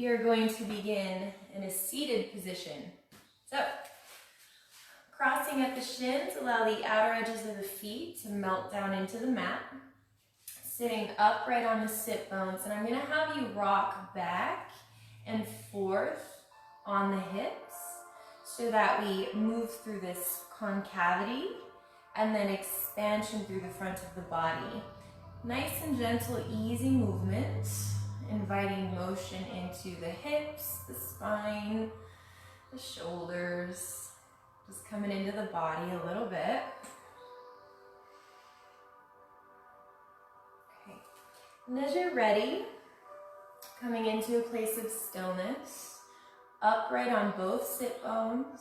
We are going to begin in a seated position. So, crossing at the shins, allow the outer edges of the feet to melt down into the mat. Sitting upright on the sit bones, and I'm going to have you rock back and forth on the hips so that we move through this concavity and then expansion through the front of the body. Nice and gentle, easy movement, inviting motion into the hips, the spine, the shoulders, just coming into the body a little bit. Okay, and as you're ready, coming into a place of stillness, upright on both sit bones,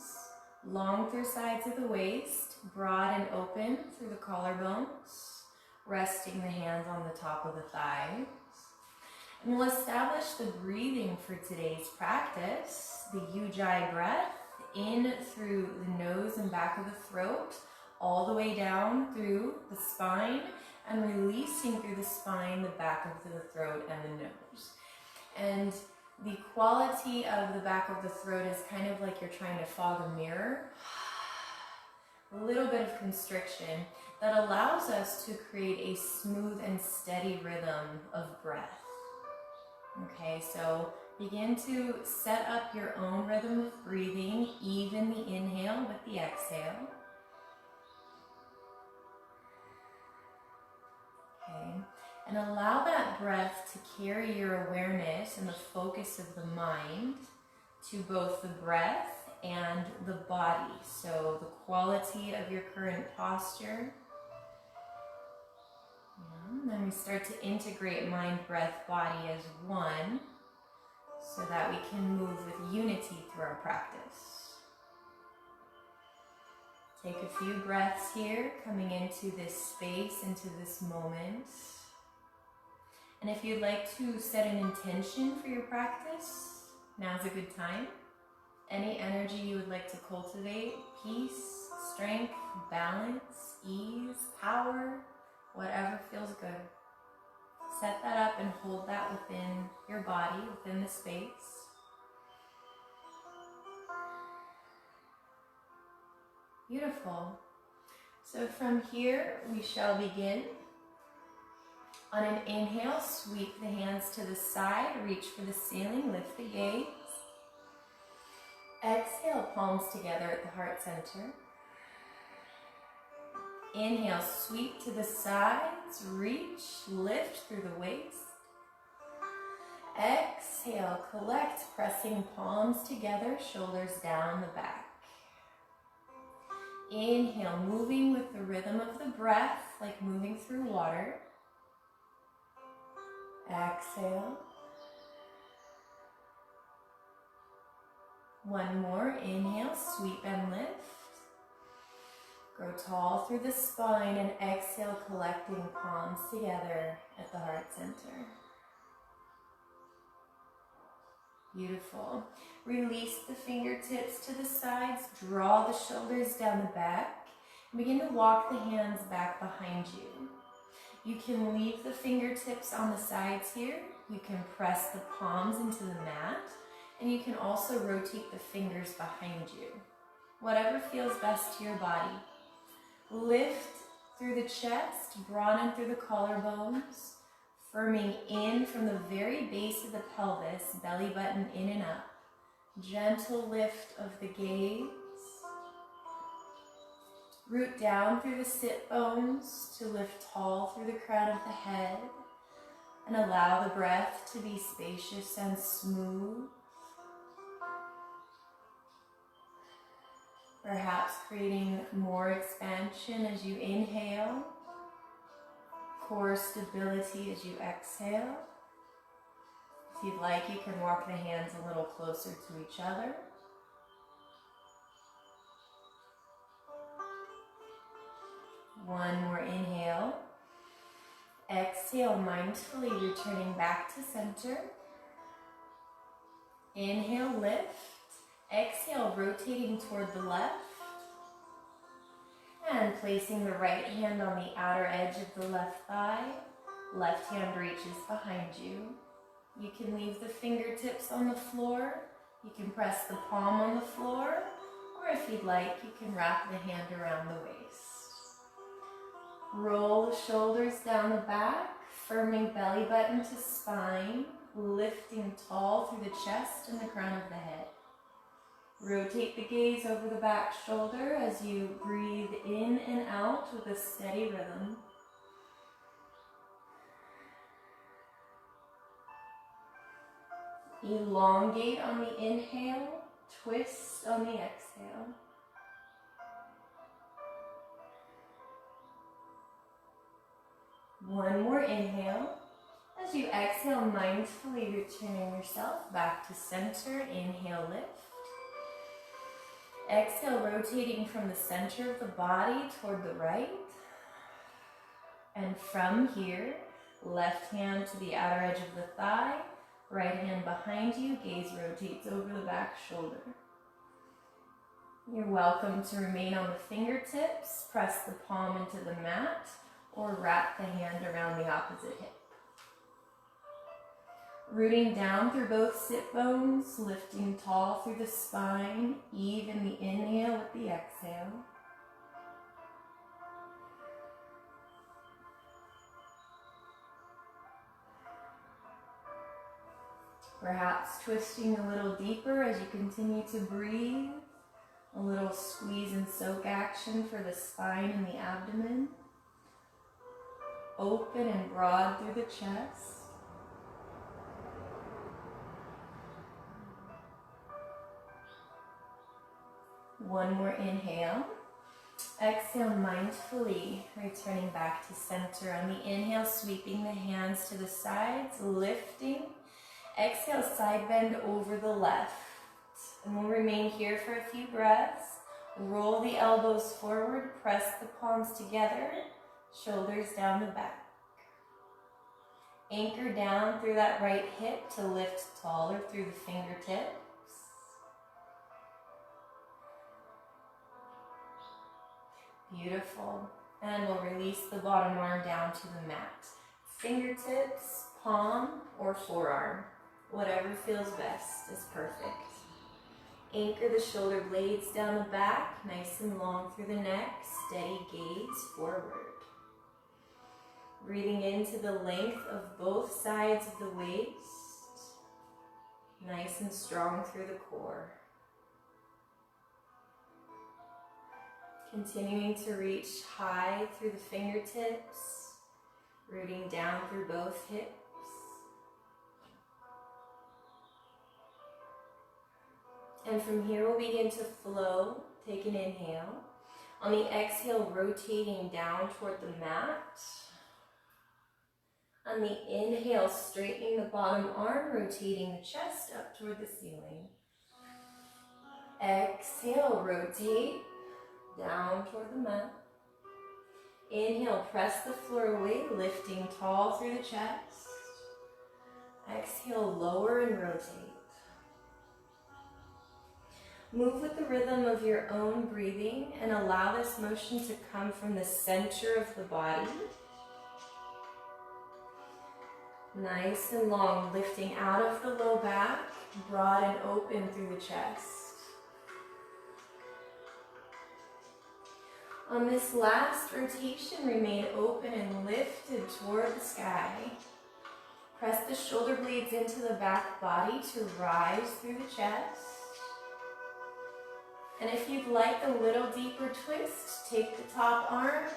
long through sides of the waist, broad and open through the collarbones, resting the hands on the top of the thighs. And we'll establish the breathing for today's practice, the Ujjayi breath, in through the nose and back of the throat, all the way down through the spine, and releasing through the spine, the back of the throat, and the nose. And the quality of the back of the throat is kind of like you're trying to fog a mirror. A little bit of constriction that allows us to create a smooth and steady rhythm of breath. Okay, so begin to set up your own rhythm of breathing, even the inhale with the exhale. Okay, and allow that breath to carry your awareness and the focus of the mind to both the breath and the body. So the quality of your current posture. And then we start to integrate mind, breath, body as one so that we can move with unity through our practice. Take a few breaths here, coming into this space, into this moment. And if you'd like to set an intention for your practice, now's a good time. Any energy you would like to cultivate, peace, strength, balance, ease, power, whatever feels good. Set that up and hold that within your body, within the space. Beautiful. So from here, we shall begin. On an inhale, sweep the hands to the side, reach for the ceiling, lift the gaze. Exhale, palms together at the heart center. Inhale, sweep to the sides, reach, lift through the waist. Exhale, collect, pressing palms together, shoulders down the back. Inhale, moving with the rhythm of the breath, like moving through water. Exhale. One more, inhale, sweep and lift. Grow tall through the spine and exhale, collecting palms together at the heart center. Beautiful. Release the fingertips to the sides, draw the shoulders down the back, and begin to walk the hands back behind you. You can leave the fingertips on the sides here. You can press the palms into the mat, and you can also rotate the fingers behind you. Whatever feels best to your body. Lift through the chest, broaden through the collarbones, firming in from the very base of the pelvis, belly button in and up. Gentle lift of the gaze. Root down through the sit bones to lift tall through the crown of the head, and allow the breath to be spacious and smooth. Perhaps creating more expansion as you inhale, core stability as you exhale. If you'd like, you can walk the hands a little closer to each other. One more inhale. Exhale, mindfully returning back to center. Inhale, lift. Exhale, rotating toward the left. And placing the right hand on the outer edge of the left thigh. Left hand reaches behind you. You can leave the fingertips on the floor. You can press the palm on the floor. Or if you'd like, you can wrap the hand around the waist. Roll the shoulders down the back, firming belly button to spine, lifting tall through the chest and the crown of the head. Rotate the gaze over the back shoulder as you breathe in and out with a steady rhythm. Elongate on the inhale, twist on the exhale. One more inhale. As you exhale, mindfully returning yourself back to center. Inhale, lift. Exhale, rotating from the center of the body toward the right. And from here, left hand to the outer edge of the thigh, right hand behind you, gaze rotates over the back shoulder. You're welcome to remain on the fingertips, press the palm into the mat, or wrap the hand around the opposite hip. Rooting down through both sit bones, lifting tall through the spine, even the inhale with the exhale. Perhaps twisting a little deeper as you continue to breathe. A little squeeze and soak action for the spine and the abdomen. Open and broad through the chest. One more inhale. Exhale mindfully, returning back to center. On the inhale, sweeping the hands to the sides, lifting. Exhale, side bend over the left. And we'll remain here for a few breaths. Roll the elbows forward, press the palms together, shoulders down the back. Anchor down through that right hip to lift taller through the fingertips. Beautiful. And we'll release the bottom arm down to the mat. Fingertips, palm, or forearm. Whatever feels best is perfect. Anchor the shoulder blades down the back, nice and long through the neck. Steady gaze forward. Breathing into the length of both sides of the waist. Nice and strong through the core. Continuing to reach high through the fingertips, rooting down through both hips. And from here we'll begin to flow. Take an inhale. On the exhale, rotating down toward the mat. On the inhale, straightening the bottom arm, rotating the chest up toward the ceiling. Exhale, rotate down toward the mat. Inhale, press the floor away, lifting tall through the chest. Exhale, lower and rotate. Move with the rhythm of your own breathing and allow this motion to come from the center of the body. Nice and long, lifting out of the low back, broad and open through the chest. On this last rotation, remain open and lifted toward the sky. Press the shoulder blades into the back body to rise through the chest. And if you'd like a little deeper twist, take the top arm,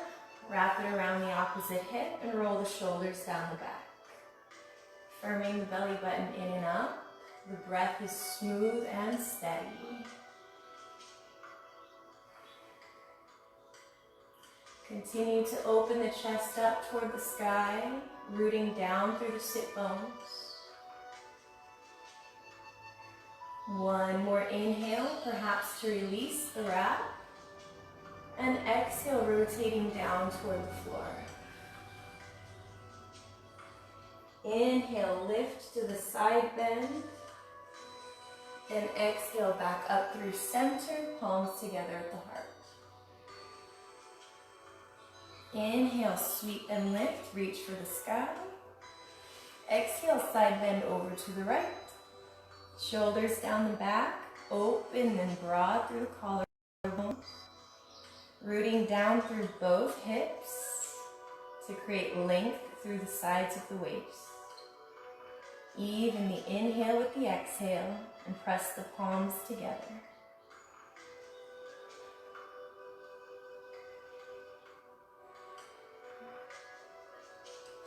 wrap it around the opposite hip, and roll the shoulders down the back. Firming the belly button in and up. The breath is smooth and steady. Continue to open the chest up toward the sky, rooting down through the sit bones. One more inhale, perhaps to release the wrap. And exhale, rotating down toward the floor. Inhale, lift to the side bend. And exhale, back up through center, palms together at the heart. Inhale, sweep and lift, reach for the sky. Exhale, side bend over to the right. Shoulders down the back, open and broad through the collarbone. Rooting down through both hips to create length through the sides of the waist. Even the inhale with the exhale and press the palms together.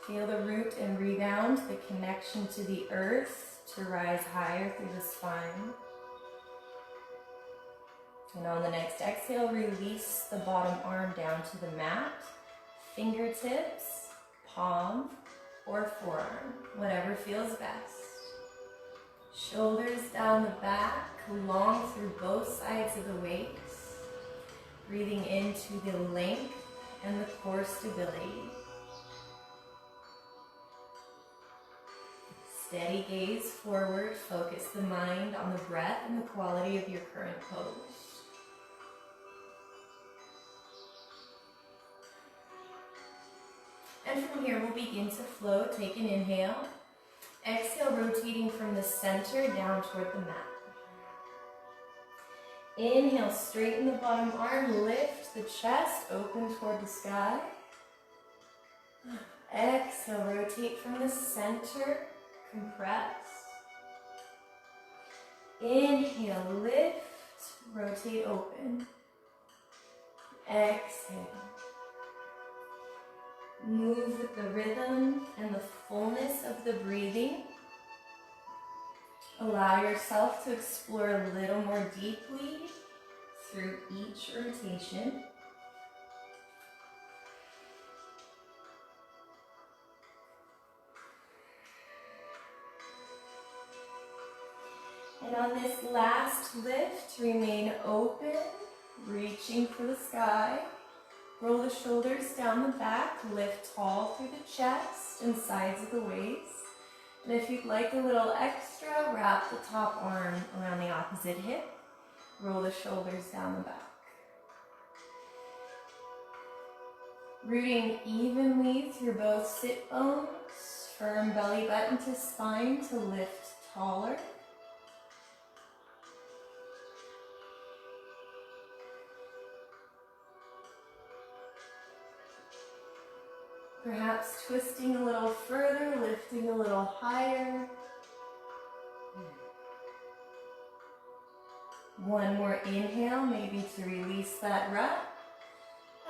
Feel the root and rebound, the connection to the earth to rise higher through the spine. And on the next exhale, release the bottom arm down to the mat, fingertips, palm, or forearm, whatever feels best. Shoulders down the back, long through both sides of the waist, breathing into the length and the core stability. Steady gaze forward, focus the mind on the breath and the quality of your current pose. And from here we'll begin to flow. Take an inhale. Exhale, rotating from the center down toward the mat. Inhale, straighten the bottom arm, lift the chest, open toward the sky. Exhale, rotate from the center. Compress. Inhale, lift, rotate, open. Exhale. Move with the rhythm and the fullness of the breathing. Allow yourself to explore a little more deeply through each rotation. And on this last lift, remain open, reaching for the sky. Roll the shoulders down the back, lift tall through the chest and sides of the waist. And if you'd like a little extra, wrap the top arm around the opposite hip. Roll the shoulders down the back. Rooting evenly through both sit bones, firm belly button to spine to lift taller. Perhaps twisting a little further, lifting a little higher. One more inhale, maybe to release that rep.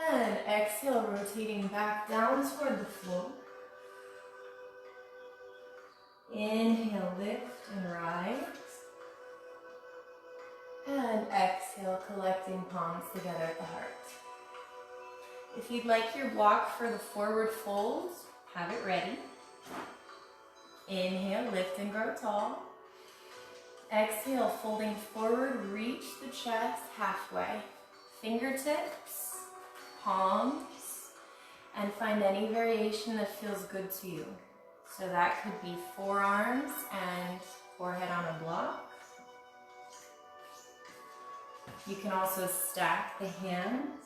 And exhale, rotating back down toward the floor. Inhale, lift and rise. And exhale, collecting palms together at the heart. If you'd like your block for the forward folds, have it ready. Inhale, lift and grow tall. Exhale, folding forward, reach the chest halfway. Fingertips, palms, and find any variation that feels good to you. So that could be forearms and forehead on a block. You can also stack the hands,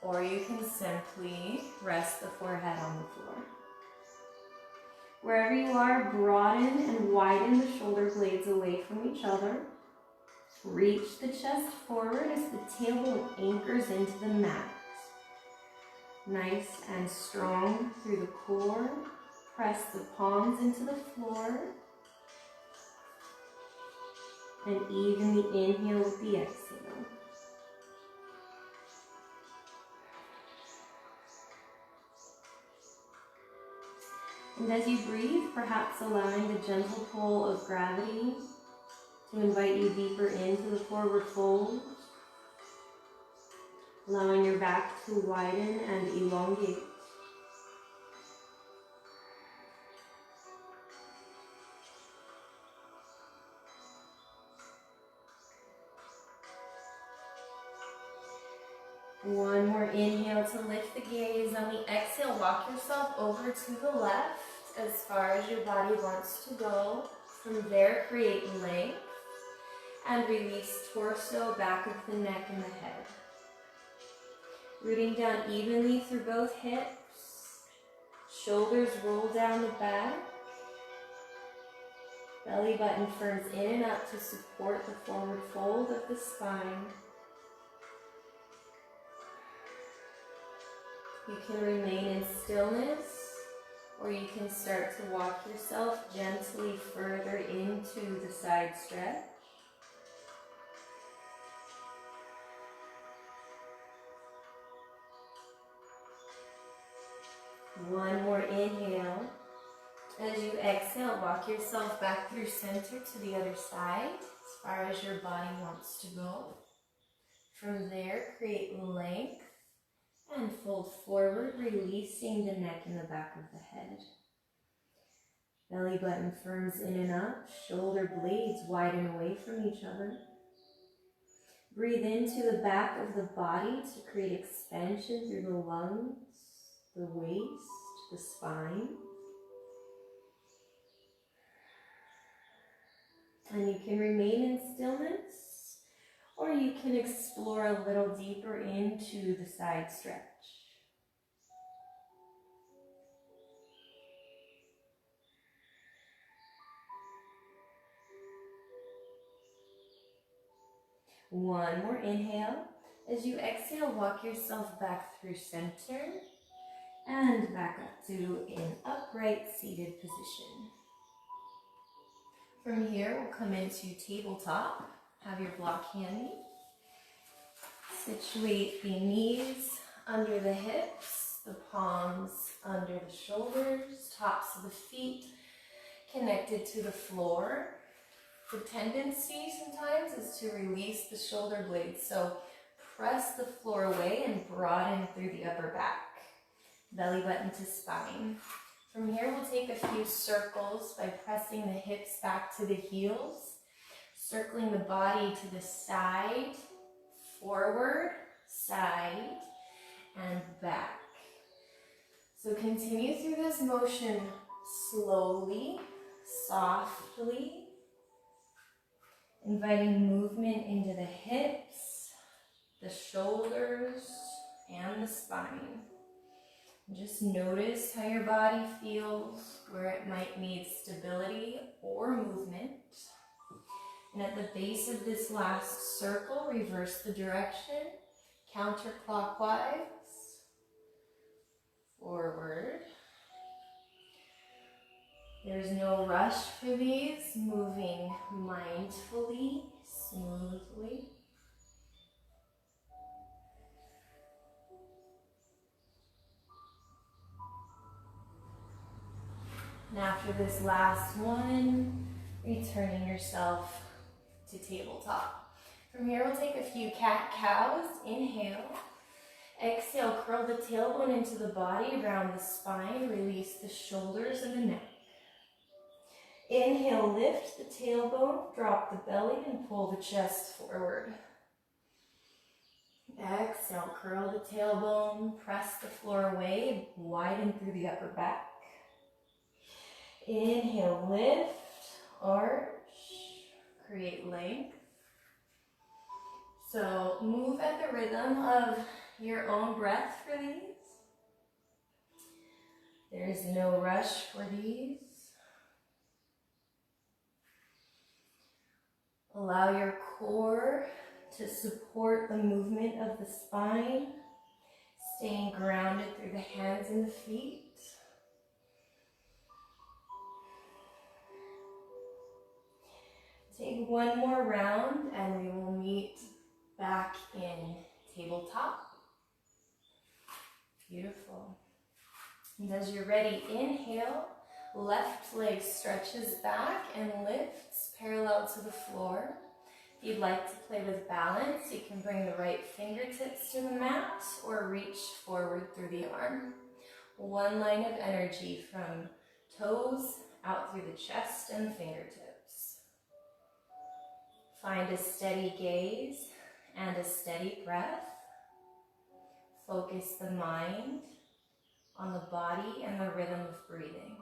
or you can simply rest the forehead on the floor. Wherever you are, broaden and widen the shoulder blades away from each other. Reach the chest forward as the tailbone anchors into the mat. Nice and strong through the core. Press the palms into the floor. And evenly inhale with the exhale. And as you breathe, perhaps allowing the gentle pull of gravity to invite you deeper into the forward fold, allowing your back to widen and elongate. One more inhale to lift the gaze. On the exhale, walk yourself over to the left as far as your body wants to go. From there, create length and release torso, back of the neck and the head. Rooting down evenly through both hips. Shoulders roll down the back. Belly button firms in and up to support the forward fold of the spine. You can remain in stillness, or you can start to walk yourself gently further into the side stretch. One more inhale. As you exhale, walk yourself back through center to the other side, as far as your body wants to go. From there, create length and fold forward, releasing the neck and the back of the head. Belly button firms in and up, shoulder blades widen away from each other. Breathe into the back of the body to create expansion through the lungs, the waist, the spine. And you can remain in stillness, or you can explore a little deeper into the side stretch. One more inhale. As you exhale, walk yourself back through center and back up to an upright seated position. From here, we'll come into tabletop. Have your block handy. Situate the knees under the hips, the palms under the shoulders, tops of the feet connected to the floor. The tendency sometimes is to release the shoulder blades, so press the floor away and broaden through the upper back. Belly button to spine. From here, we'll take a few circles by pressing the hips back to the heels, circling the body to the side, forward, side, and back. So continue through this motion slowly, softly, inviting movement into the hips, the shoulders, and the spine. Just notice how your body feels, where it might need stability or movement. And at the base of this last circle, reverse the direction, counterclockwise, forward. There's no rush for these, moving mindfully, smoothly. And after this last one, returning yourself to tabletop. From here, we'll take a few cat-cows. Inhale. Exhale, curl the tailbone into the body, around the spine, release the shoulders and the neck. Inhale, lift the tailbone, drop the belly, and pull the chest forward. Exhale, curl the tailbone, press the floor away, widen through the upper back. Inhale, lift, arch, create length. So move at the rhythm of your own breath for these. There is no rush for these. Allow your core to support the movement of the spine, staying grounded through the hands and the feet. Take one more round and we will meet back in tabletop. Beautiful. And as you're ready, inhale, left leg stretches back and lifts parallel to the floor. If you'd like to play with balance, you can bring the right fingertips to the mat or reach forward through the arm. One line of energy from toes out through the chest and the fingertips. Find a steady gaze and a steady breath. Focus the mind on the body and the rhythm of breathing.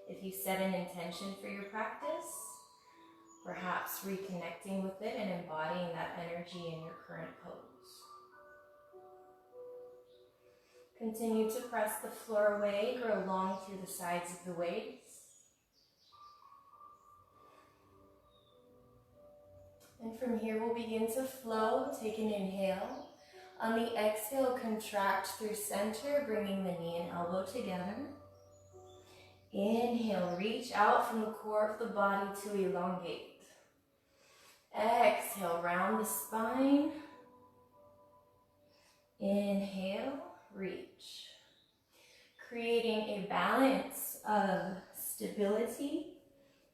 If you set an intention for your practice, perhaps reconnecting with it and embodying that energy in your current pose. Continue to press the floor away, grow long through the sides of the waist. And from here, we'll begin to flow. Take an inhale. On the exhale, contract through center, bringing the knee and elbow together. Inhale, reach out from the core of the body to elongate. Exhale, round the spine. Inhale, reach. Creating a balance of stability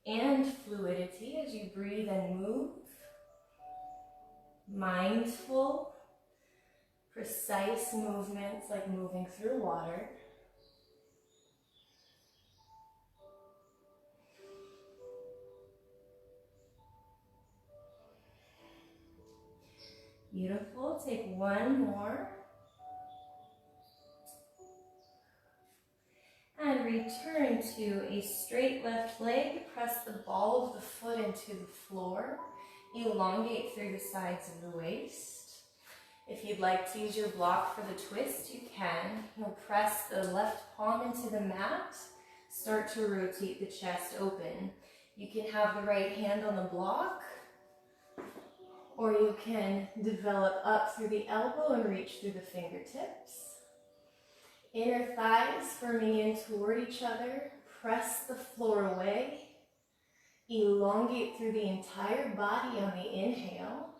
and fluidity as you breathe and move. Mindful, precise movements like moving through water. Beautiful. Take one more. And return to a straight left leg. Press the ball of the foot into the floor. Elongate through the sides of the waist. If you'd like to use your block for the twist, you can. You'll press the left palm into the mat. Start to rotate the chest open. You can have the right hand on the block, or you can develop up through the elbow and reach through the fingertips. Inner thighs firming in toward each other. Press the floor away. Elongate through the entire body on the inhale.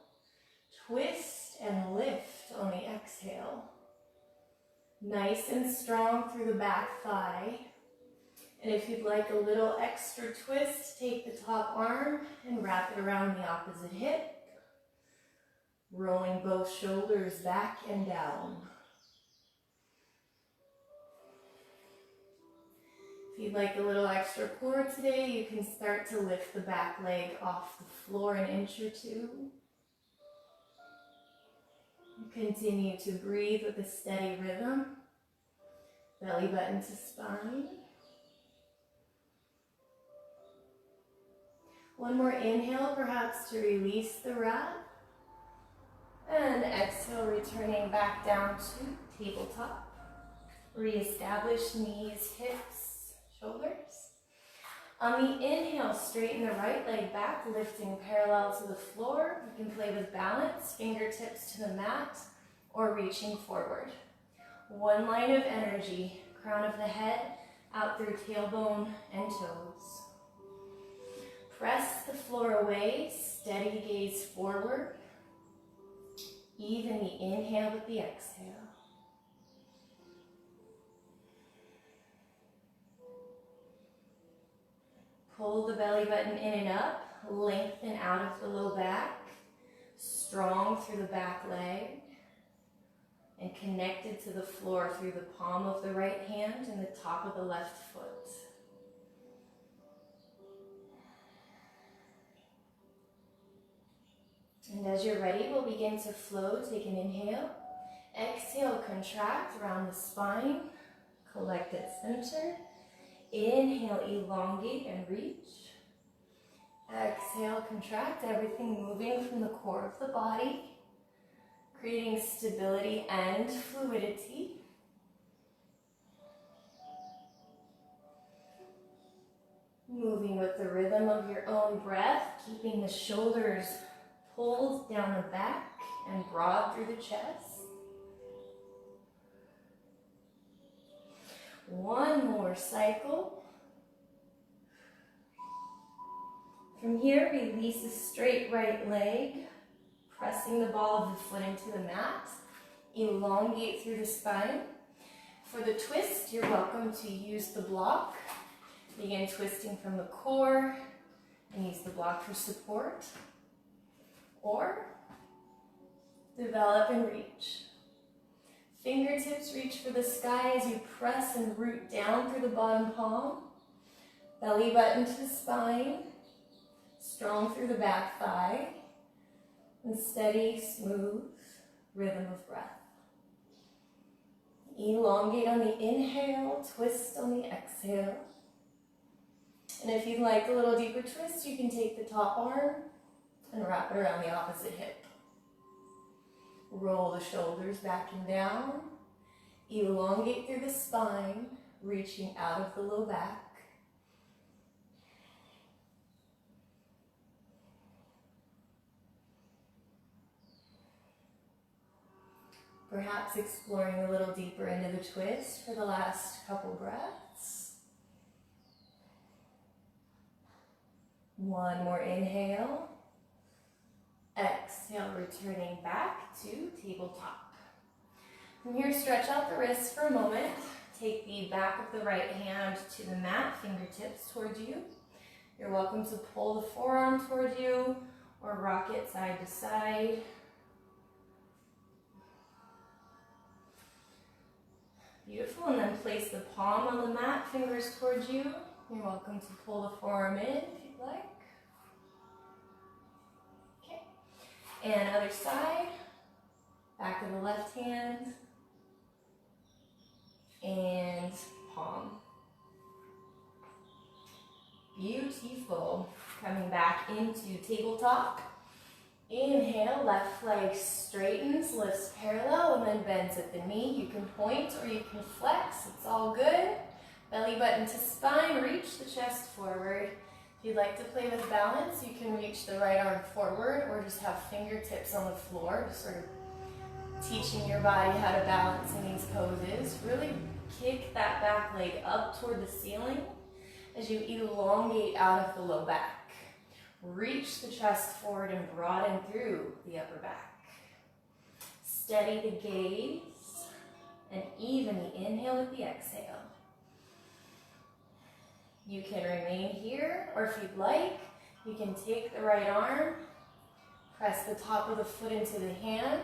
Twist and lift on the exhale. Nice and strong through the back thigh. And if you'd like a little extra twist, take the top arm and wrap it around the opposite hip. Rolling both shoulders back and down. If you'd like a little extra core today, you can start to lift the back leg off the floor an inch or two. Continue to breathe with a steady rhythm. Belly button to spine. One more inhale, perhaps to release the wrap. And exhale, returning back down to tabletop. Reestablish knees, hips, shoulders. On the inhale, straighten the right leg back, lifting parallel to the floor. You can play with balance, fingertips to the mat, or reaching forward. One line of energy, crown of the head, out through tailbone and toes. Press the floor away, steady gaze forward. Even the inhale with the exhale. Pull the belly button in and up, lengthen out of the low back, strong through the back leg, and connected to the floor through the palm of the right hand and the top of the left foot. And as you're ready, we'll begin to flow. Take an inhale. Exhale, contract around the spine. Collect at center. Inhale, elongate and reach. Exhale, contract, everything moving from the core of the body, creating stability and fluidity. Moving with the rhythm of your own breath, keeping the shoulders pulled down the back and broad through the chest. One more cycle. From here, release a straight right leg, pressing the ball of the foot into the mat. Elongate through the spine. For the twist, you're welcome to use the block. Begin twisting from the core and use the block for support. Or develop and reach. Fingertips reach for the sky as you press and root down through the bottom palm. Belly button to the spine. Strong through the back thigh. And steady, smooth rhythm of breath. Elongate on the inhale, twist on the exhale. And if you'd like a little deeper twist, you can take the top arm and wrap it around the opposite hip. Roll the shoulders back and down. Elongate through the spine, reaching out of the low back. Perhaps exploring a little deeper into the twist for the last couple breaths. One more inhale. Exhale, returning back to tabletop. From here, stretch out the wrists for a moment. Take the back of the right hand to the mat, fingertips towards you. You're welcome to pull the forearm towards you or rock it side to side. Beautiful, and then place the palm on the mat, fingers towards you. You're welcome to pull the forearm in if you'd like. Okay, and other side, back of the left hand, and palm. Beautiful. Coming back into tabletop. Inhale, left leg straightens, lifts parallel, and then bends at the knee. You can point or you can flex, it's all good. Belly button to spine, reach the chest forward. If you'd like to play with balance, you can reach the right arm forward or just have fingertips on the floor, just sort of teaching your body how to balance in these poses. Really kick that back leg up toward the ceiling as you elongate out of the low back. Reach the chest forward and broaden through the upper back. Steady the gaze and evenly inhale with the exhale. You can remain here, or if you'd like, you can take the right arm, press the top of the foot into the hand,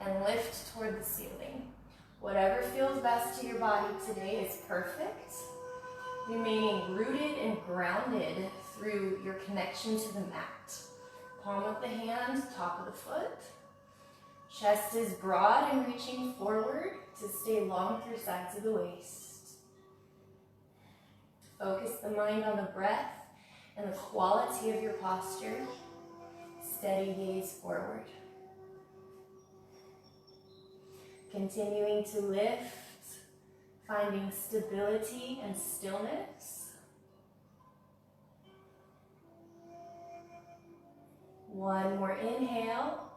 and lift toward the ceiling. Whatever feels best to your body today is perfect. Remaining rooted and grounded through your connection to the mat. Palm of the hand, top of the foot. Chest is broad and reaching forward to stay long through sides of the waist. Focus the mind on the breath and the quality of your posture. Steady gaze forward. Continuing to lift, finding stability and stillness. One more inhale.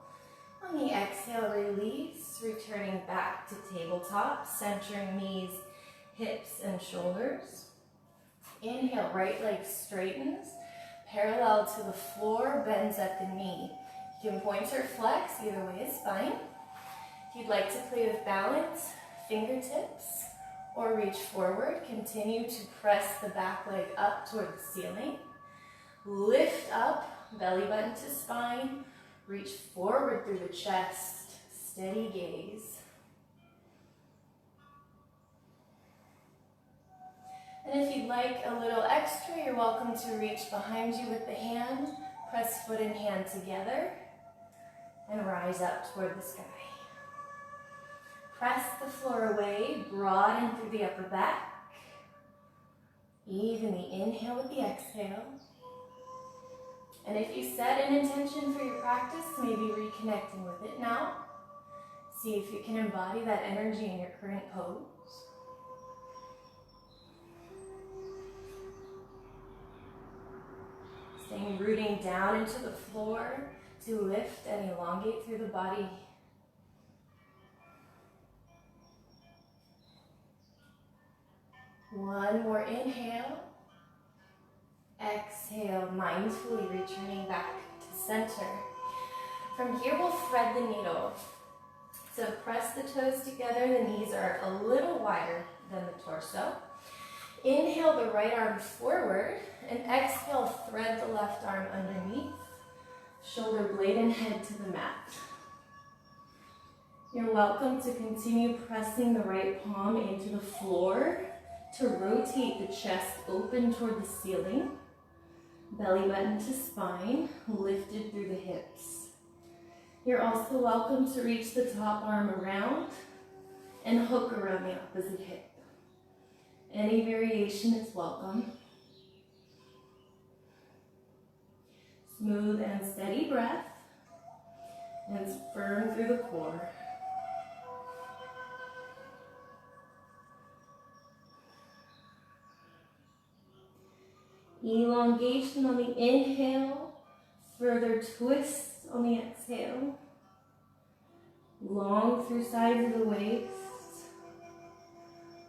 On the exhale, release, returning back to tabletop, centering knees, hips, and shoulders. Inhale, right leg straightens, parallel to the floor, bends at the knee. You can point or flex, either way is fine. If you'd like to play with balance, fingertips, or reach forward, continue to press the back leg up toward the ceiling. Lift up, belly button to spine, reach forward through the chest, steady gaze. And if you'd like a little extra, you're welcome to reach behind you with the hand, press foot and hand together, and rise up toward the sky. Press the floor away, broaden through the upper back. Evenly inhale with the exhale. And if you set an intention for your practice, maybe reconnecting with it now. See if you can embody that energy in your current pose. Staying rooting down into the floor to lift and elongate through the body. One more inhale. Exhale, mindfully returning back to center. From here, we'll thread the needle. So press the toes together. The knees are a little wider than the torso. Inhale the right arm forward, and exhale, thread the left arm underneath. Shoulder blade and head to the mat. You're welcome to continue pressing the right palm into the floor to rotate the chest open toward the ceiling. Belly button to spine, lifted through the hips. You're also welcome to reach the top arm around and hook around the opposite hip. Any variation is welcome. Smooth and steady breath, and firm through the core. Elongation on the inhale, further twists on the exhale. Long through sides of the waist.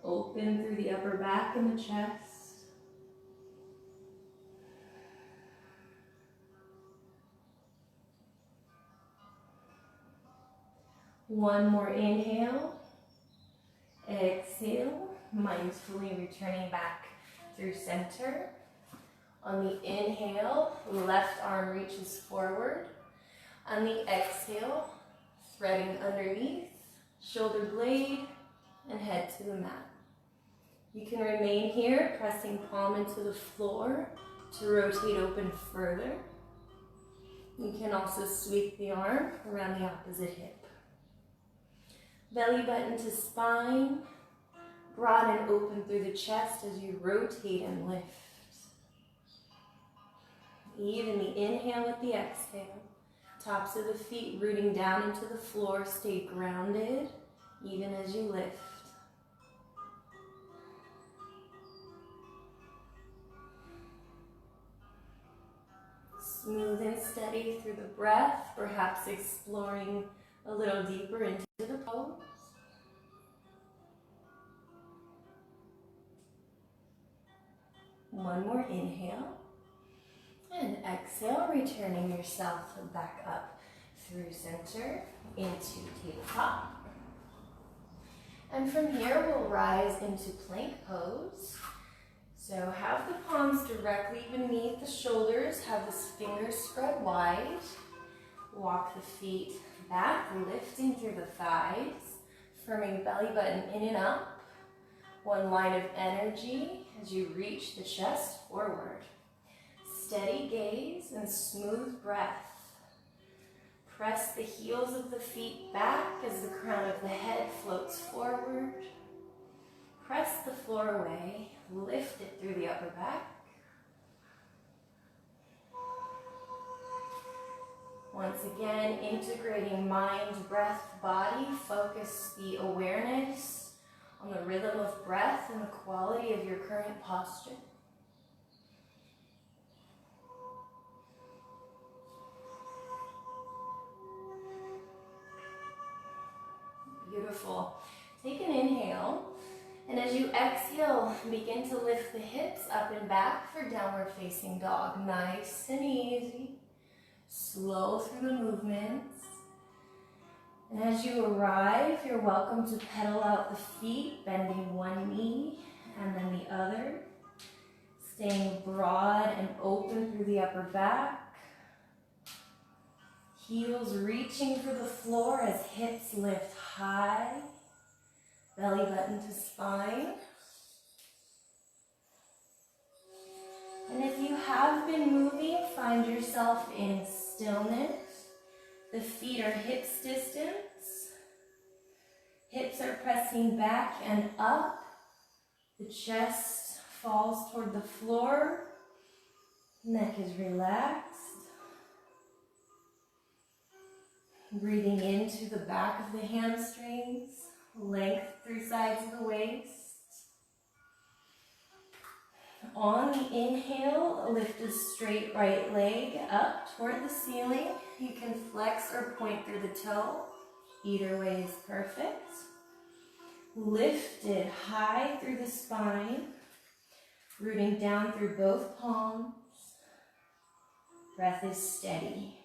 Open through the upper back and the chest. One more inhale. Exhale, mindfully returning back through center. On the inhale, left arm reaches forward. On the exhale, threading underneath, shoulder blade, and head to the mat. You can remain here, pressing palm into the floor to rotate open further. You can also sweep the arm around the opposite hip. Belly button to spine, broad and open through the chest as you rotate and lift. Even the inhale with the exhale. Tops of the feet rooting down into the floor, stay grounded even as you lift. Smooth and steady through the breath, perhaps exploring a little deeper into the pose. One more inhale. And exhale, returning yourself back up through center into tabletop. And from here, we'll rise into plank pose. So have the palms directly beneath the shoulders, have the fingers spread wide. Walk the feet back, lifting through the thighs, firming belly button in and up. One line of energy as you reach the chest forward. Steady gaze and smooth breath. Press the heels of the feet back as the crown of the head floats forward. Press the floor away, lift it through the upper back. Once again, integrating mind, breath, body. Focus the awareness on the rhythm of breath and the quality of your current posture. Beautiful. Take an inhale, and as you exhale, begin to lift the hips up and back for downward facing dog. Nice and easy. Slow through the movements. And as you arrive, you're welcome to pedal out the feet, bending one knee and then the other. Staying broad and open through the upper back. Heels reaching for the floor as hips lift high. Belly button to spine. And if you have been moving, find yourself in stillness. The feet are hips distance. Hips are pressing back and up. The chest falls toward the floor. Neck is relaxed. Breathing into the back of the hamstrings, length through sides of the waist. On the inhale, lift a straight right leg up toward the ceiling. You can flex or point through the toe. Either way is perfect. Lift it high through the spine, rooting down through both palms. Breath is steady.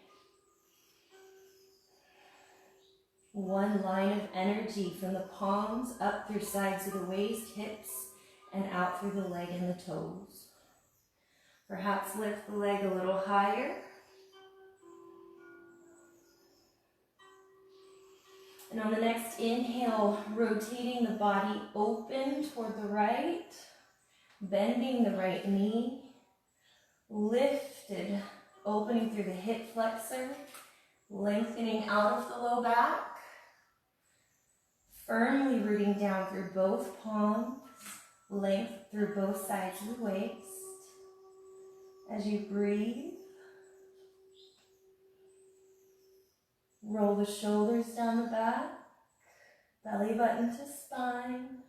One line of energy from the palms up through sides of the waist, hips, and out through the leg and the toes. Perhaps lift the leg a little higher. And on the next inhale, rotating the body open toward the right, bending the right knee, lifted, opening through the hip flexor, lengthening out of the low back. Firmly rooting down through both palms, length through both sides of the waist. As you breathe, roll the shoulders down the back, belly button to spine.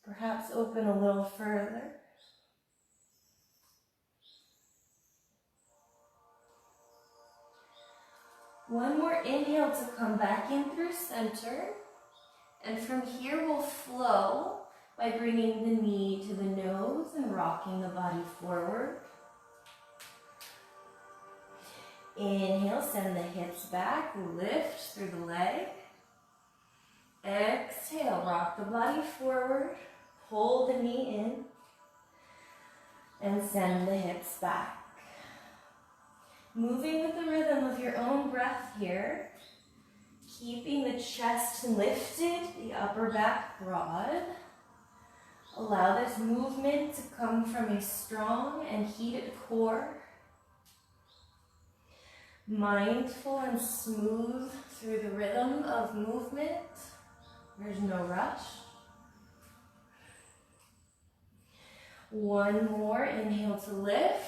Perhaps open a little further. One more inhale to come back in through center. And from here we'll flow by bringing the knee to the nose and rocking the body forward. Inhale, send the hips back, lift through the leg. Exhale, rock the body forward, pull the knee in, and send the hips back. Moving with the rhythm of your own breath here, keeping the chest lifted, the upper back broad. Allow this movement to come from a strong and heated core. Mindful and smooth through the rhythm of movement. There's no rush. One more, inhale to lift.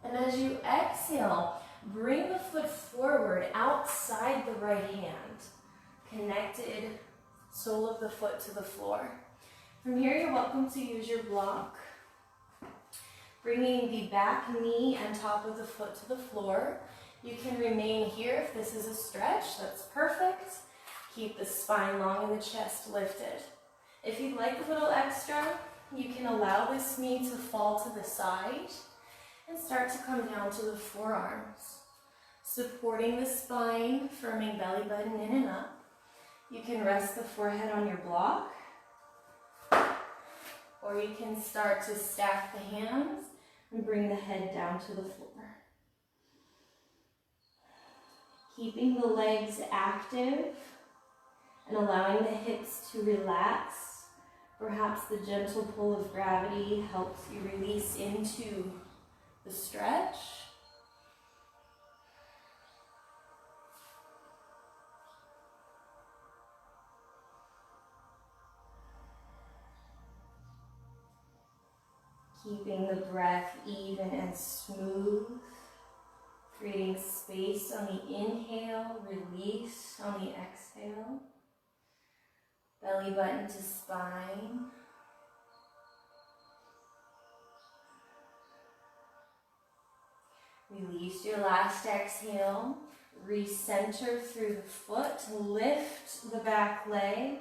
And as you exhale, bring the foot forward outside the right hand. Connected sole of the foot to the floor. From here, you're welcome to use your block. Bringing the back knee and top of the foot to the floor. You can remain here if this is a stretch, that's perfect. Keep the spine long and the chest lifted. If you'd like a little extra, you can allow this knee to fall to the side and start to come down to the forearms. Supporting the spine, firming belly button in and up. You can rest the forehead on your block, or you can start to stack the hands and bring the head down to the floor. Keeping the legs active and allowing the hips to relax. Perhaps the gentle pull of gravity helps you release into the stretch. Keeping the breath even and smooth, creating space on the inhale, release on the exhale. Belly button to spine. Release your last exhale. Recenter through the foot. Lift the back leg.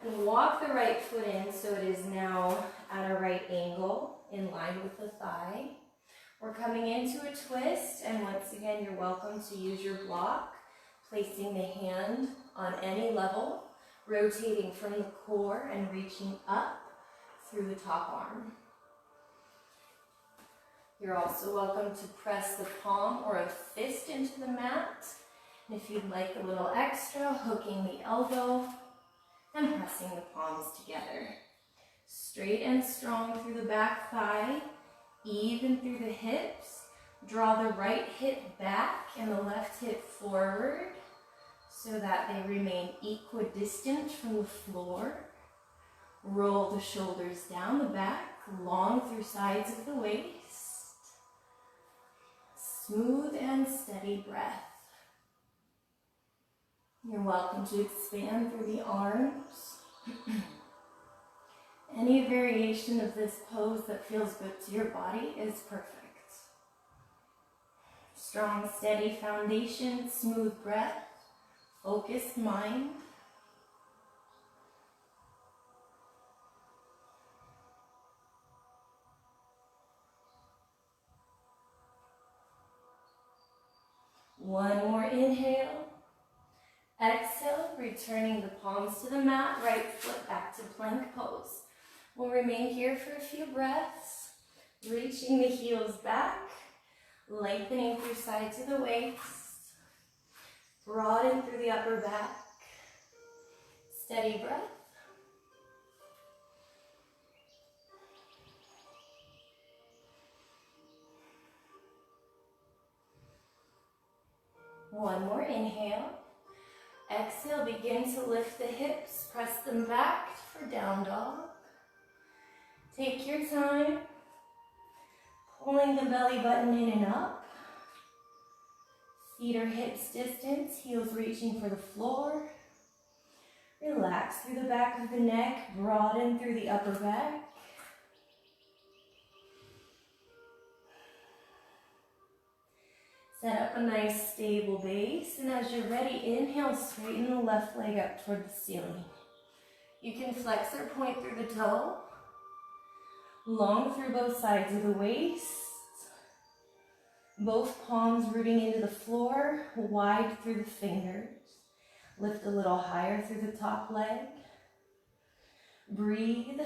And walk the right foot in so it is now at a right angle in line with the thigh. We're coming into a twist, and once again you're welcome to use your block, placing the hand on any level, rotating from the core and reaching up through the top arm. You're also welcome to press the palm or a fist into the mat. And if you'd like a little extra, hooking the elbow and pressing the palms together. Straight and strong through the back thigh, even through the hips. Draw the right hip back and the left hip forward so that they remain equidistant from the floor. Roll the shoulders down the back, long through sides of the waist. Smooth and steady breath. You're welcome to expand through the arms. Any variation of this pose that feels good to your body is perfect. Strong, steady foundation, smooth breath, focused mind. One more inhale. Exhale, returning the palms to the mat, right foot back to plank pose. We'll remain here for a few breaths, reaching the heels back, lengthening through sides of the waist, broaden through the upper back, steady breath. One more inhale. Exhale, begin to lift the hips, press them back for down dog. Take your time, pulling the belly button in and up. Feet or hips distance, heels reaching for the floor. Relax through the back of the neck, broaden through the upper back. Set up a nice stable base, and as you're ready, inhale, straighten the left leg up toward the ceiling. You can flex or point through the toe, long through both sides of the waist, both palms rooting into the floor, wide through the fingers. Lift a little higher through the top leg. Breathe,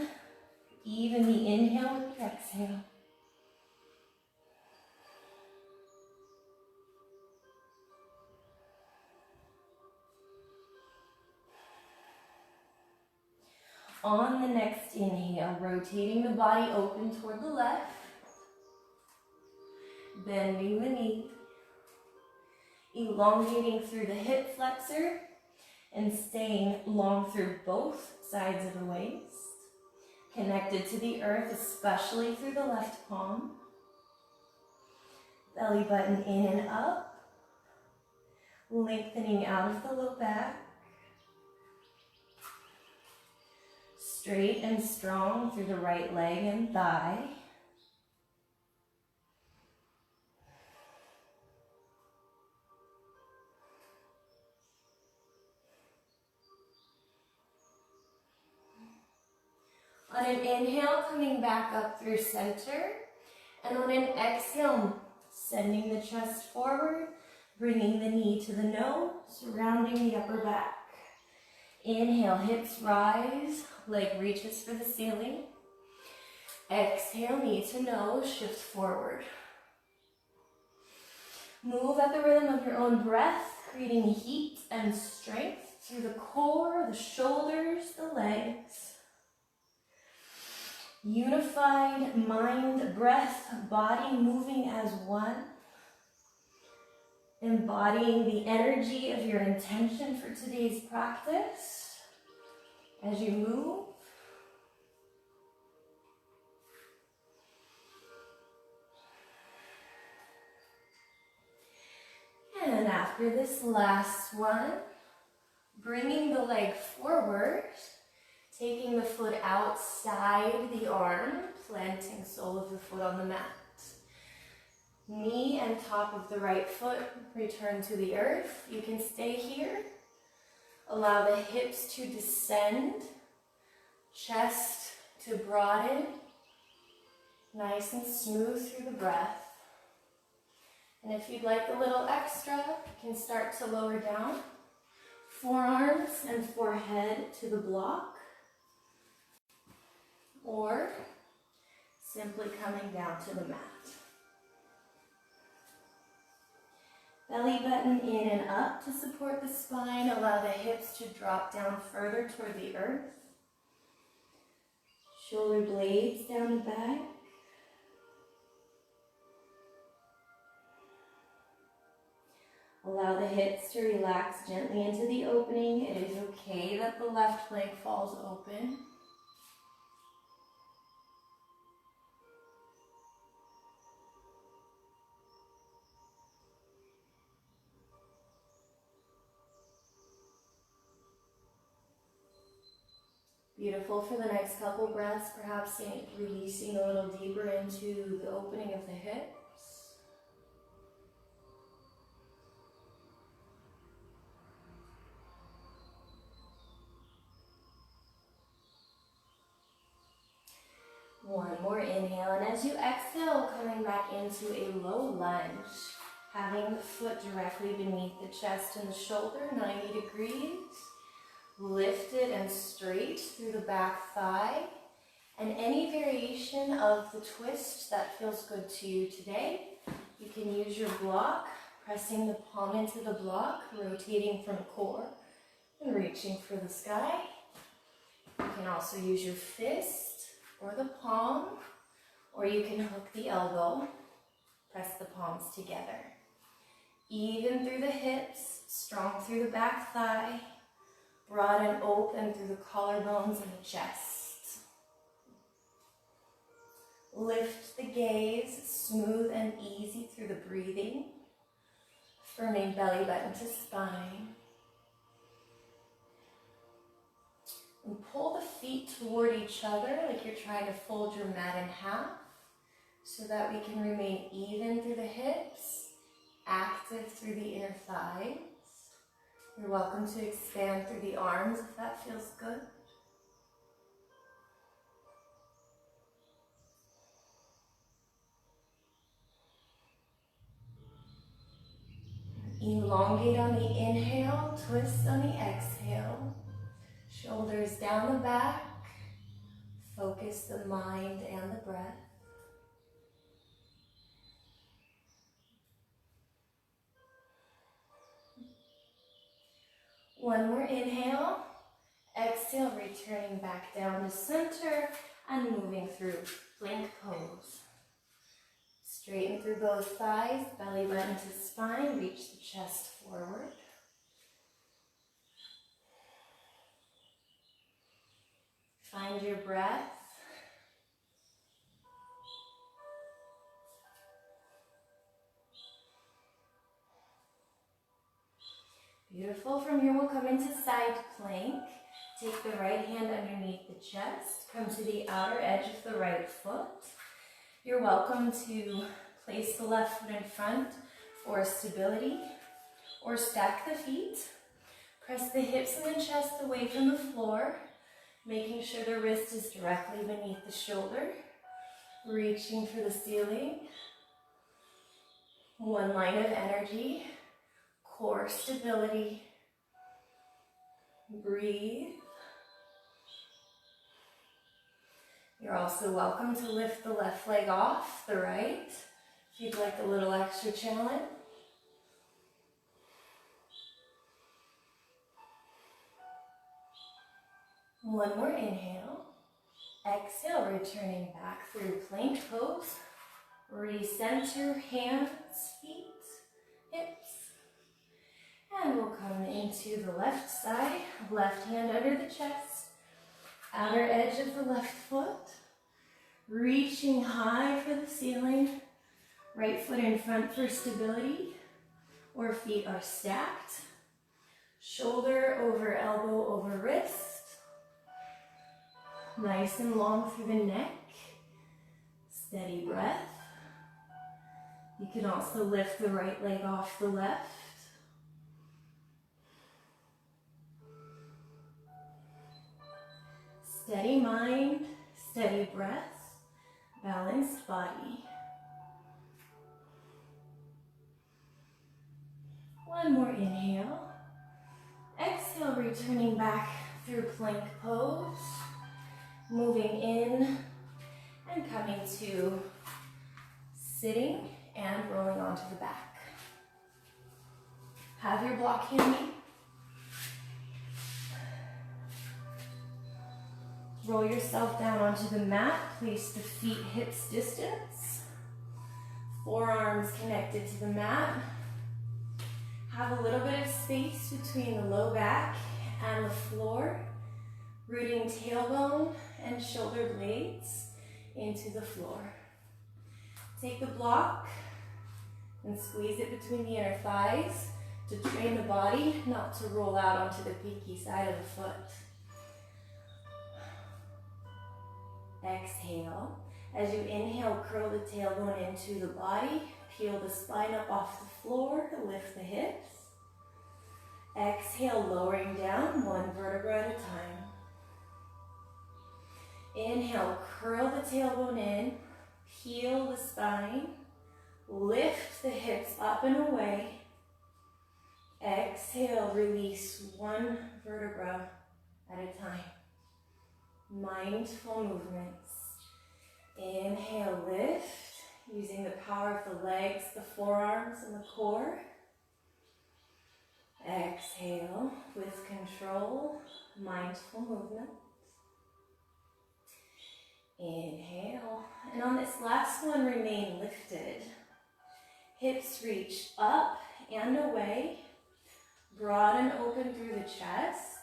even the inhale with the exhale. On the next inhale, rotating the body open toward the left, bending the knee, elongating through the hip flexor, and staying long through both sides of the waist, connected to the earth, especially through the left palm. Belly button in and up, lengthening out of the low back. Straight and strong through the right leg and thigh. On an inhale, coming back up through center, and on an exhale, sending the chest forward, bringing the knee to the nose, surrounding the upper back. Inhale, hips rise, leg reaches for the ceiling. Exhale, knee to nose, shift forward. Move at the rhythm of your own breath, creating heat and strength through the core, the shoulders, the legs. Unified mind, breath, body moving as one. Embodying the energy of your intention for today's practice as you move. And after this last one, bringing the leg forward, taking the foot outside the arm, planting sole of the foot on the mat. Knee and top of the right foot return to the earth. You can stay here. Allow the hips to descend, chest to broaden, nice and smooth through the breath. And if you'd like a little extra, you can start to lower down. Forearms and forehead to the block. Or simply coming down to the mat. Belly button in and up to support the spine. Allow the hips to drop down further toward the earth. Shoulder blades down the back. Allow the hips to relax gently into the opening. It is okay that the left leg falls open. Beautiful. For the next couple breaths, perhaps releasing a little deeper into the opening of the hips. One more inhale, and as you exhale, coming back into a low lunge, having the foot directly beneath the chest and the shoulder, 90 degrees. Lifted and straight through the back thigh, and any variation of the twist that feels good to you today. You can use your block, pressing the palm into the block, rotating from core and reaching for the sky. You can also use your fist or the palm, or you can hook the elbow, press the palms together. Even through the hips, strong through the back thigh. Broad and open through the collarbones and the chest. Lift the gaze, smooth and easy through the breathing. Firming belly button to spine. And pull the feet toward each other like you're trying to fold your mat in half so that we can remain even through the hips active through the inner thighs. You're welcome to expand through the arms if that feels good. Elongate on the inhale, twist on the exhale. Shoulders down the back. Focus the mind and the breath. One more inhale. Exhale, returning back down to center and moving through plank pose. Straighten through both thighs, belly button to spine, reach the chest forward. Find your breath. Beautiful. From here, we'll come into side plank. Take the right hand underneath the chest. Come to the outer edge of the right foot. You're welcome to place the left foot in front for stability or stack the feet. Press the hips and the chest away from the floor, making sure the wrist is directly beneath the shoulder. Reaching for the ceiling. One line of energy. Core stability. Breathe. You're also welcome to lift the left leg off the right if you'd like a little extra challenge. One more inhale. Exhale, returning back through plank pose. Recenter hands, feet, hips. And we'll come into the left side, left hand under the chest, outer edge of the left foot, reaching high for the ceiling, right foot in front for stability, or feet are stacked, shoulder over elbow over wrist, nice and long through the neck, steady breath. You can also lift the right leg off the left. Steady mind, steady breath, balanced body. One more inhale. Exhale, returning back through plank pose. Moving in and coming to sitting and rolling onto the back. Have your block handy. Roll yourself down onto the mat. Place the feet hips distance. Forearms connected to the mat. Have a little bit of space between the low back and the floor. Rooting tailbone and shoulder blades into the floor. Take the block and squeeze it between the inner thighs to train the body not to roll out onto the peaky side of the foot. Exhale. As you inhale, curl the tailbone into the body. Peel the spine up off the floor to lift the hips. Exhale, lowering down one vertebra at a time. Inhale, curl the tailbone in. Peel the spine. Lift the hips up and away. Exhale, release one vertebra at a time. Mindful movements. Inhale, lift, using the power of the legs, the forearms, and the core. Exhale, with control, mindful movement. Inhale, and on this last one, remain lifted. Hips reach up and away, broad and open through the chest.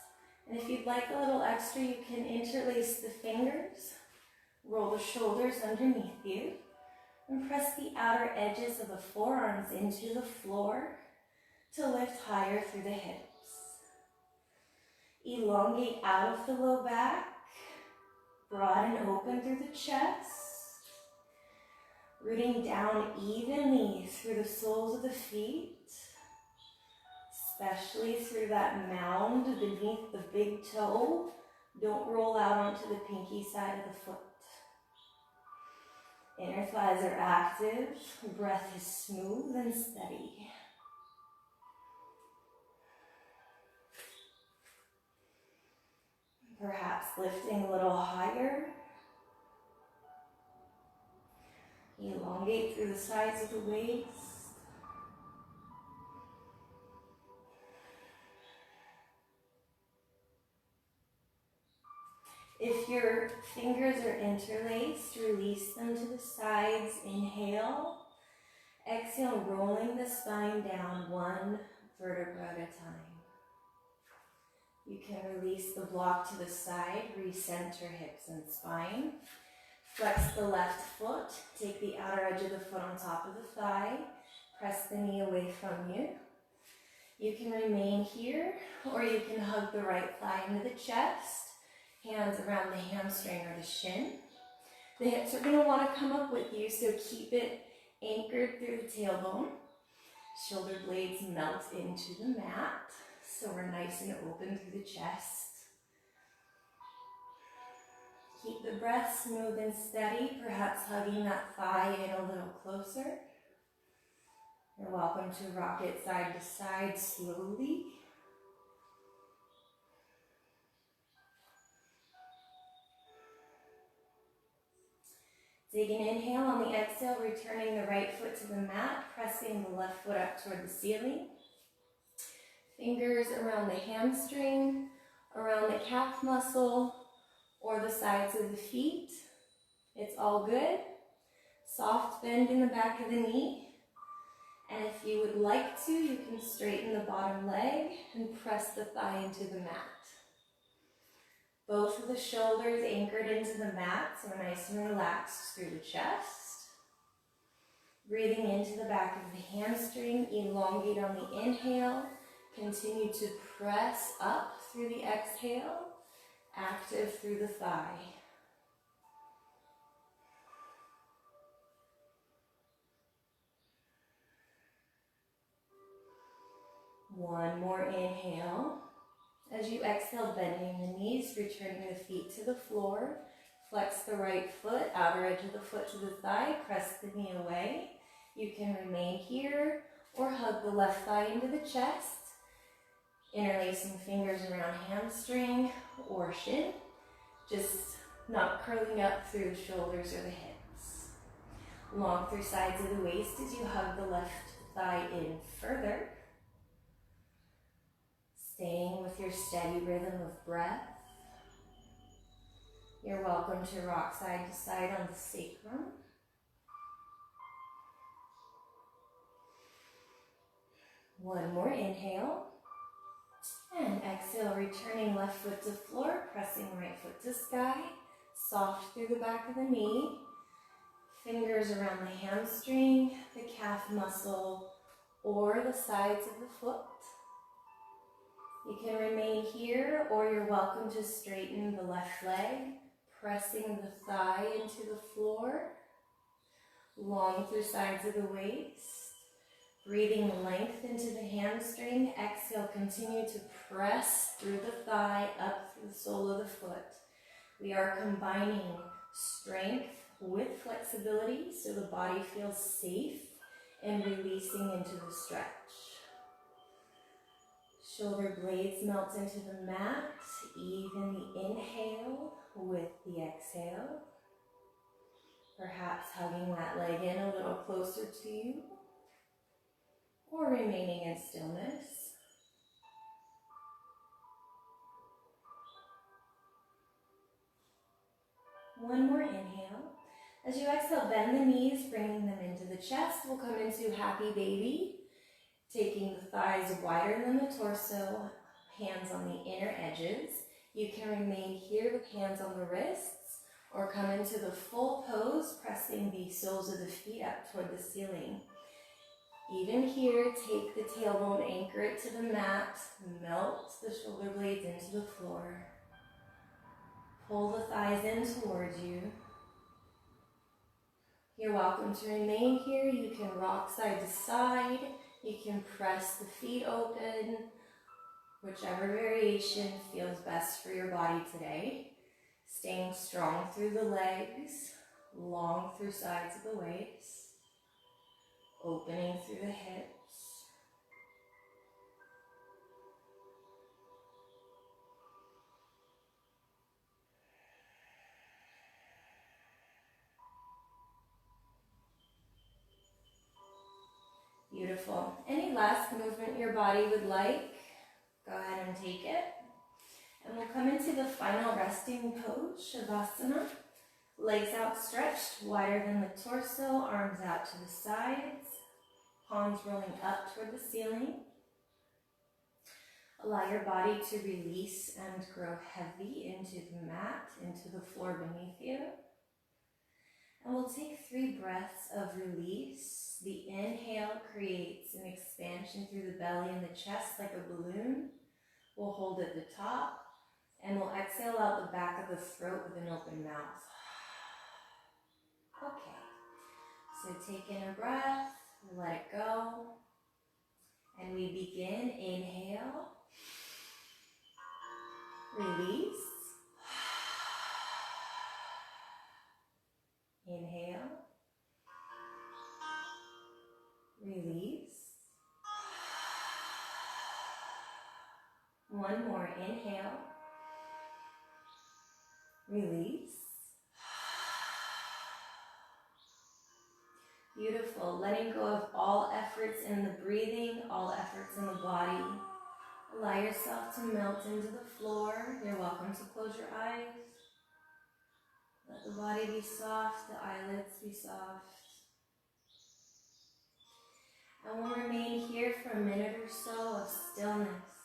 And if you'd like a little extra, you can interlace the fingers, roll the shoulders underneath you, and press the outer edges of the forearms into the floor to lift higher through the hips. Elongate out of the low back, broad and open through the chest. Rooting down evenly through the soles of the feet, especially through that mound beneath the big toe. Don't roll out onto the pinky side of the foot. Inner thighs are active, breath is smooth and steady. Perhaps lifting a little higher. Elongate through the sides of the waist. If your fingers are interlaced, release them to the sides. Inhale. Exhale, rolling the spine down one vertebra at a time. You can release the block to the side, recenter hips and spine. Flex the left foot, take the outer edge of the foot on top of the thigh, press the knee away from you. You can remain here, or you can hug the right thigh into the chest, hands around the hamstring or the shin. The hips are going to want to come up with you, so keep it anchored through the tailbone. Shoulder blades melt into the mat, so we're nice and open through the chest. Keep the breath smooth and steady, perhaps hugging that thigh in a little closer. You're welcome to rock it side to side slowly. Take an inhale. On the exhale, returning the right foot to the mat, pressing the left foot up toward the ceiling. Fingers around the hamstring, around the calf muscle, or the sides of the feet. It's all good. Soft bend in the back of the knee. And if you would like to, you can straighten the bottom leg and press the thigh into the mat. Both of the shoulders anchored into the mat, so we're nice and relaxed through the chest. Breathing into the back of the hamstring, elongate on the inhale. Continue to press up through the exhale, active through the thigh. One more inhale. As you exhale, bending the knees, returning the feet to the floor. Flex the right foot, outer edge of the foot to the thigh, press the knee away. You can remain here or hug the left thigh into the chest. Interlacing fingers around hamstring or shin. Just not curling up through the shoulders or the hips. Long through sides of the waist as you hug the left thigh in further. Staying with your steady rhythm of breath. You're welcome to rock side to side on the sacrum. One more inhale. And exhale, returning left foot to floor, pressing right foot to sky. Soft through the back of the knee. Fingers around the hamstring, the calf muscle, or the sides of the foot. You can remain here, or you're welcome to straighten the left leg, pressing the thigh into the floor, long through sides of the waist. Breathing length into the hamstring. Exhale, continue to press through the thigh, up through the sole of the foot. We are combining strength with flexibility so the body feels safe and releasing into the stretch. Shoulder blades melt into the mat. Even the inhale with the exhale. Perhaps hugging that leg in a little closer to you, or remaining in stillness. One more inhale. As you exhale, bend the knees, bringing them into the chest. We'll come into happy baby. Taking the thighs wider than the torso, hands on the inner edges. You can remain here with hands on the wrists, or come into the full pose, pressing the soles of the feet up toward the ceiling. Even here, take the tailbone, anchor it to the mat, melt the shoulder blades into the floor. Pull the thighs in towards you. You're welcome to remain here. You can rock side to side. You can press the feet open. Whichever variation feels best for your body today. Staying strong through the legs, long through sides of the waist, opening through the hips. Beautiful. Any last movement your body would like, go ahead and take it. And we'll come into the final resting pose, Shavasana. Legs outstretched, wider than the torso, arms out to the sides, palms rolling up toward the ceiling. Allow your body to release and grow heavy into the mat, into the floor beneath you. And we'll take 3 breaths of release. The inhale creates an expansion through the belly and the chest like a balloon. We'll hold at the top, and we'll exhale out the back of the throat with an open mouth. Okay, so take in a breath, let it go, and we begin. Inhale, release, inhale, release, one more. Inhale, release. Beautiful. Letting go of all efforts in the breathing, all efforts in the body. Allow yourself to melt into the floor. You're welcome to close your eyes. Let the body be soft, the eyelids be soft. And we'll remain here for a minute or so of stillness.